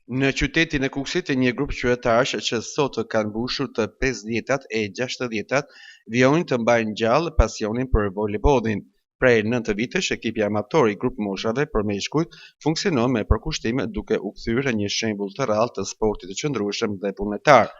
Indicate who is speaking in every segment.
Speaker 1: Në qytetin e Kukësit, një grup qytetarësh që sot kanë mbushur të 50-tat e 60-tat vijojnë të mbajnë gjallë pasionin për voleybollin. Prej 9 vitesh, ekipi amator i grup moshave për meshkujt funksionon me përkushtim duke u kthyer një shembull të rrallë të sportit të qëndrueshëm dhe vullnetar.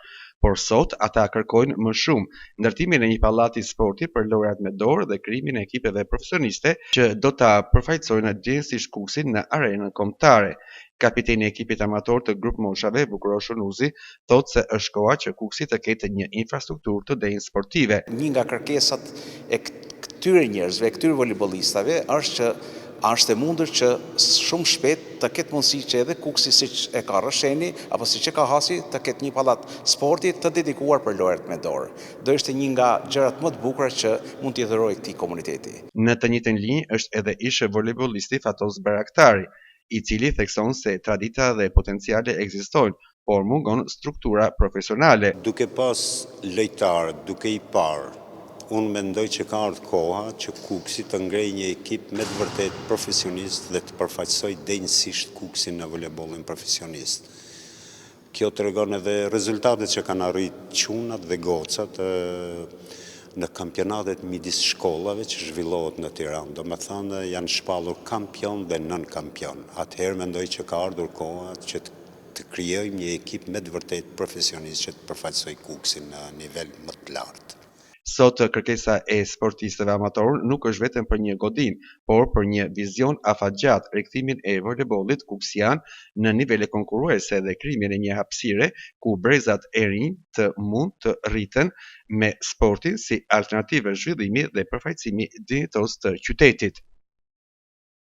Speaker 1: Por sot ata kërkojnë më shumë, ndërtimin e një pallati sporti për laureat me dorë dhe krijimin e ekipeve profesioniste që do ta përfaqësojnë gjithësisht Kukësin në arenën kombëtare. Kapiteni i ekipit amator të grup moshave, Bukurosh Unuzi, thotë se është koha që Kuksi të ketë një infrastrukturë të denjë sportive.
Speaker 2: Një nga kërkesat e këtyre njerëzve, këtyre voleybollistave, është e mundur që shumë shpejt të ketë mundësi që edhe Kuksi siç e ka Rresheni apo siç e ka Hasi të ketë një pallat sporti të dedikuar për laureat me dorë. Do ishte një nga gjërat më të bukura që mund t'i dhurojë këtij komuniteti.
Speaker 1: Në të njëjtën linjë është edhe ish voleybollisti Fatos Baraktari, i cili thekson se tradita dhe potenciale ekzistojnë, por mungon struktura profesionale.
Speaker 3: Duke pas lojtarë, duke i parë, unë mendoj që ka ardhur koha që Kuksi të ngrejë një ekip me të vërtet profesionist dhe të përfaqësojë denjësisht Kuksin në voleybollin profesionist. Kjo tregon edhe rezultatet që kanë arritur çunat dhe gocat në kampionatet midis shkollave që zhvillohet në Tiranë. Domethënë janë shpallur kampion dhe nën kampion. Atëherë mendoj që ka ardhur koha që të krijojmë një ekip me të vërtet profesionist që të përfaqësojë Kuksin në nivel më të lartë.
Speaker 1: Sot kërkesa e sportistëve amator nuk është vetëm për një godinë, por për një vizion afatgjatë, rikthimin e voleybollit kuksian në nivele konkurruese dhe krijimin e një hapësire ku brezat e rinj të mund të rriten me sportin si alternativë zhvillimi dhe përfaqësimi dinjitos të qytetit.